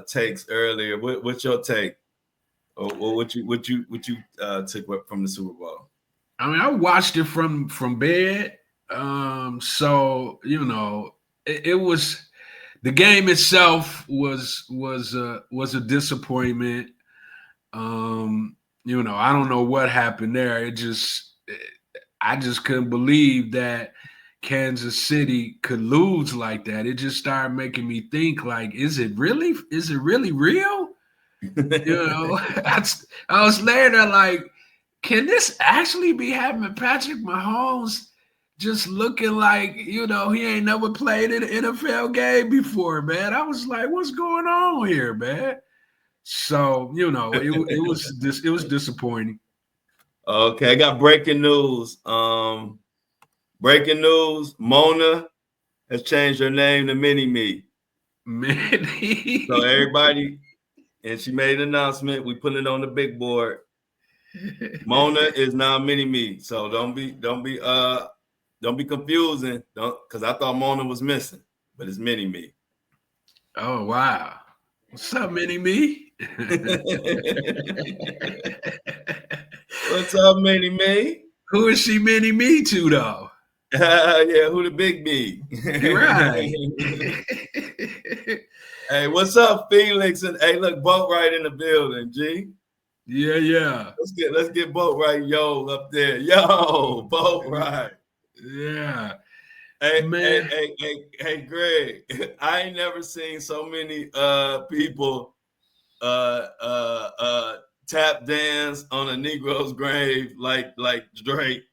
takes earlier. What's your take? Or what you took from the Super Bowl? I mean, I watched it from bed. So it was the game itself was a disappointment. I don't know what happened there. I just couldn't believe that Kansas City could lose like that. It just started making me think, like, is it really real? I was laying there like, can this actually be happening? Patrick Mahomes just looking like, he ain't never played in an NFL game before, man. I was like, what's going on here, man? So, it was disappointing. Okay, I got breaking news. Breaking news, Mona has changed her name to Mini-Me. Mini. So everybody, and she made an announcement. We put it on the big board. Mona is now Mini-Me. So don't be confusing. Because I thought Mona was missing, but it's Mini-Me. Oh wow. What's up, Mini-Me? What's up, Mini-Me? Who is she Mini-Me to, though? Yeah, who the big B? Right. Hey, what's up, Felix? And hey, look, Boat Right in the building, G. Yeah. Let's get Boat Right, yo, up there. Yo, Boat Right. Yeah. Hey, man. Hey, Greg. I ain't never seen so many people tap dance on a Negro's grave like Drake.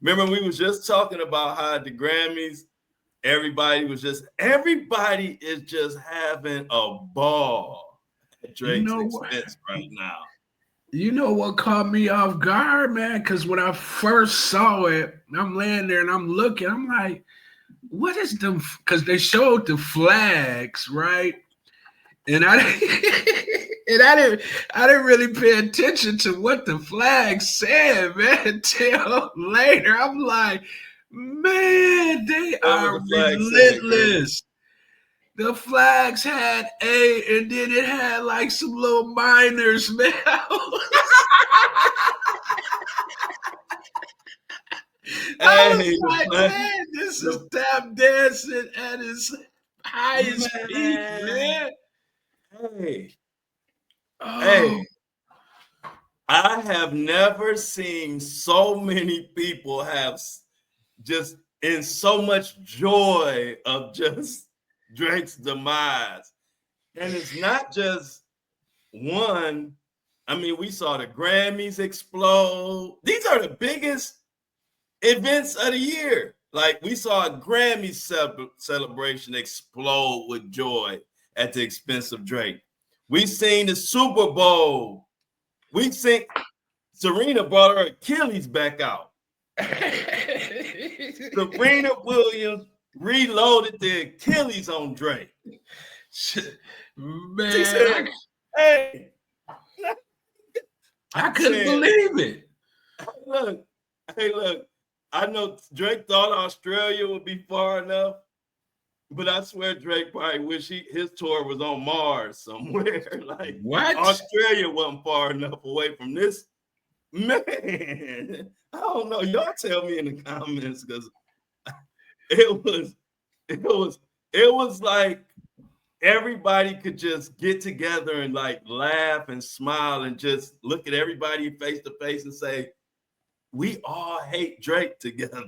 Remember, we was just talking about how at the Grammys, everybody is just having a ball at Drake's expense right now. You know what caught me off guard, man? Because when I first saw it, I'm laying there and I'm looking. I'm like, what is them? Because they showed the flags, right? And I didn't really pay attention to what the flag said, man, until later. I'm like, man, they are relentless. The flags had A, and then it had like some little minors, man. I was like, man, this is tap dancing at its highest peak, man. Hey, I have never seen so many people have just in so much joy of just Drake's demise. And it's not just one. I mean, we saw the Grammys explode. These are the biggest events of the year. Like, we saw a Grammy celebration explode with joy at the expense of Drake. We've seen the Super Bowl. We've seen Serena brought her Achilles back out. Serena Williams reloaded the Achilles on Drake. Man, she said, hey. I couldn't believe it. Hey, look. I know Drake thought Australia would be far enough, but I swear Drake probably wish his tour was on Mars somewhere. Like, what? Australia wasn't far enough away from this. Man, I don't know. Y'all tell me in the comments, because it was like everybody could just get together and like laugh and smile and just look at everybody face to face and say, we all hate Drake together.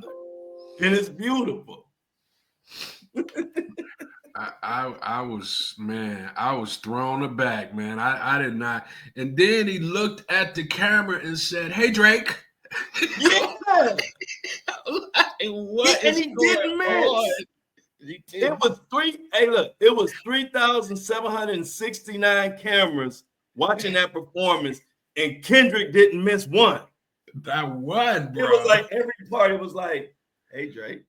And it's beautiful. I was thrown aback, man. I did not. And then he looked at the camera and said, hey, Drake. Yeah. What and he didn't miss. It was 3,769 cameras watching that performance, and Kendrick didn't miss one. That one, bro. It was like every part. It was like, "Hey Drake,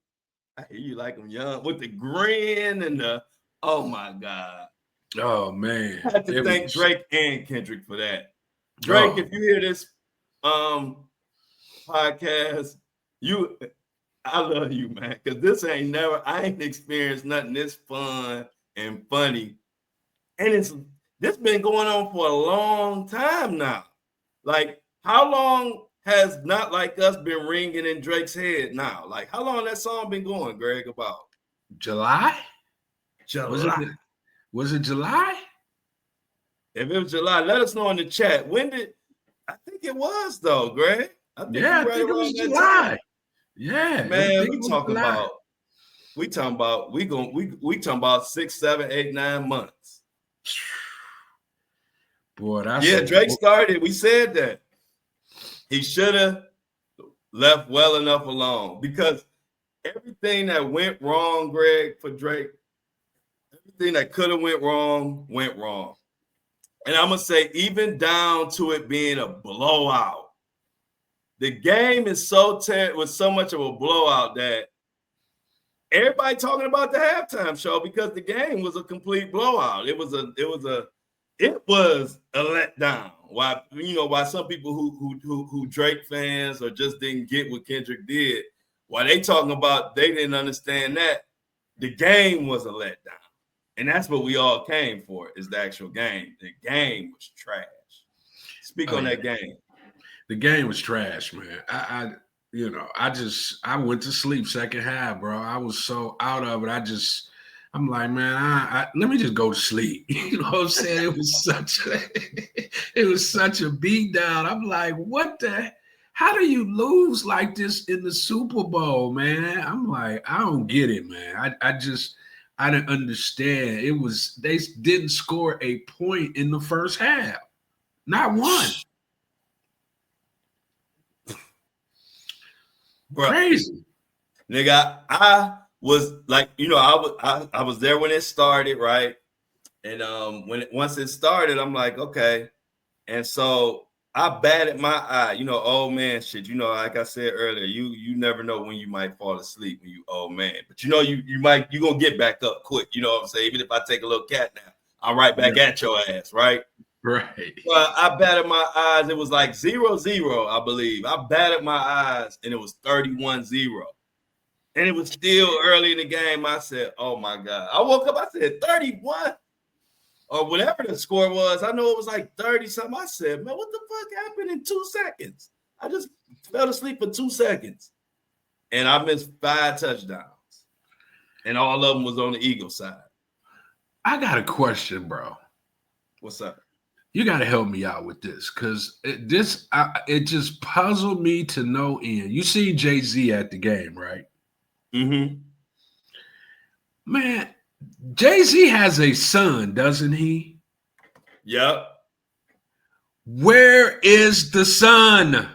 I hear you like him young," with the grin and the, oh my god. Oh man, I have to thank Drake and Kendrick for that. Drake, if you hear this podcast, I love you, man, because I ain't experienced nothing this fun and funny, and this been going on for a long time now. Like, how long has Not Like Us been ringing in Drake's head now? Like, how long that song been going, Greg? About July? July. Was it July? If it was July, let us know in the chat. When did I think it was though, Greg? I think I think it was July. Time. Yeah, man. We talking about 6, 7, 8, 9 months. Boy, that's Drake started. We said that he should have left well enough alone, because everything that went wrong, Greg, for Drake, everything that could have went wrong. And I'm gonna say, even down to it being a blowout. The game is was so much of a blowout that everybody talking about the halftime show, because the game was a complete blowout. It was a letdown. Why some people who Drake fans or just didn't get what Kendrick did, why they talking about they didn't understand that the game was a letdown. And that's what we all came for, is the actual game. The game was trash. Speak on that game. The game was trash, man. I went to sleep second half, bro. I was so out of it. I'm like, man, let me just go to sleep. You know what I'm saying? It was such a beat down. I'm like, how do you lose like this in the Super Bowl, man? I'm like, I don't get it, man. I didn't understand. They didn't score a point in the first half. Not one. Bro, crazy. Nigga, I was like, I was there when it started, right? And once it started, I'm like, okay. And so I batted my eye, old man shit. Like I said earlier, you never know when you might fall asleep when you old man. But you gonna get back up quick. You know what I'm saying? Even if I take a little cat nap, I'm right back at your ass, right? Right. Well, I batted my eyes. It was like 0-0, I believe. I batted my eyes and it was 31-0. And it was still early in the game. I said, oh my God. I woke up, I said 31 or whatever the score was. I know it was like 30 something. I said, man, what the fuck happened in 2 seconds? I just fell asleep for 2 seconds. And I missed 5 touchdowns. And all of them was on the Eagles side. I got a question, bro. What's up? You got to help me out with this, because it just puzzled me to no end. You see Jay-Z at the game, right? Mm-hmm. Man, Jay-Z has a son, doesn't he? Yep. Where is the son?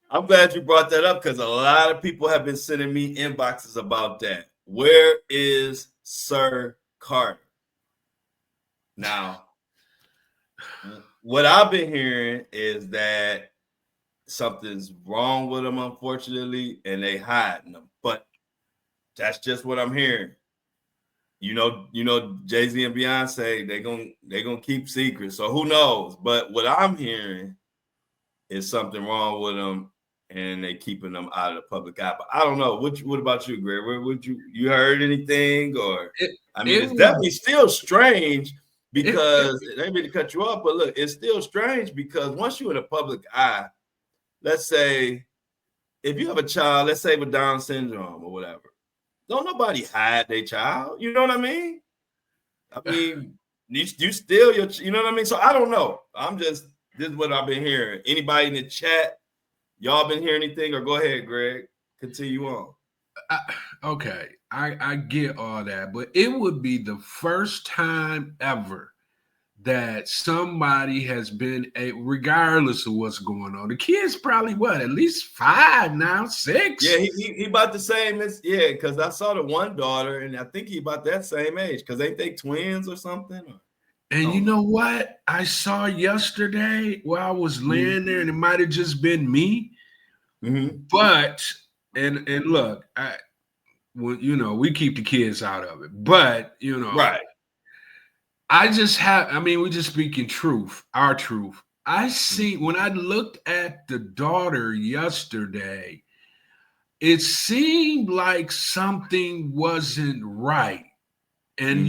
I'm glad you brought that up, because a lot of people have been sending me inboxes about that. Where is Sir Carter? Now, what I've been hearing is that something's wrong with him, unfortunately, and they hiding him. But that's just what I'm hearing. Jay-Z and Beyonce, they gonna keep secrets. So who knows? But what I'm hearing is something wrong with him, and they keeping them out of the public eye. But I don't know. What about you, Greg? Would you heard anything? Or it's definitely still strange. Because they mean to cut you off, but look, it's still strange, because once you're in the public eye, let's say if you have a child, let's say with Down syndrome or whatever, don't nobody hide their child. You know what I mean? You still you know what I mean? So I don't know. This is what I've been hearing. Anybody in the chat, y'all been hearing anything? Or go ahead, Greg. Continue on. Okay, I get all that, but it would be the first time ever that somebody has been regardless of what's going on. The kid's probably at least 5 now, 6. Yeah, he about the same as because I saw the one daughter, and I think he about that same age, because ain't they twins or something? And you know what I saw yesterday while I was laying there, and it might have just been me. Mm-hmm. But and look, we keep the kids out of it, but right. we just speaking truth, our truth. I see when I looked at the daughter yesterday, it seemed like something wasn't right. And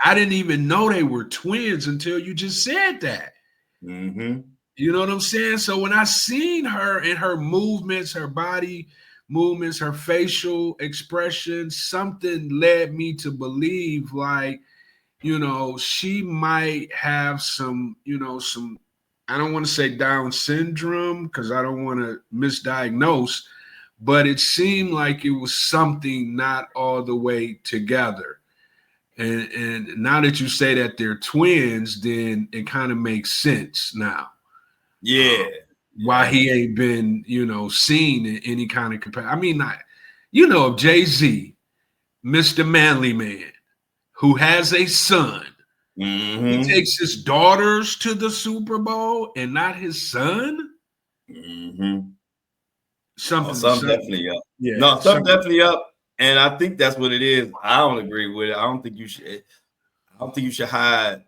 I didn't even know they were twins until you just said that. You know what I'm saying? So when I seen her and her movements, her body movements, her facial expression, something led me to believe like, you know, she might have some, you know, some, I don't want to say Down syndrome because I don't want to misdiagnose, but it seemed like it was something not all the way together. And now that you say that they're twins, then it kind of makes sense now. Yeah. Why he ain't been, you know, seen in any kind of capacity. I mean, you know, Jay-Z, Mr. Manly Man, who has a son, he takes his daughters to the Super Bowl and not his son. Something definitely up. Yeah, no, something definitely up. And I think that's what it is. I don't agree with it. I don't think you should hide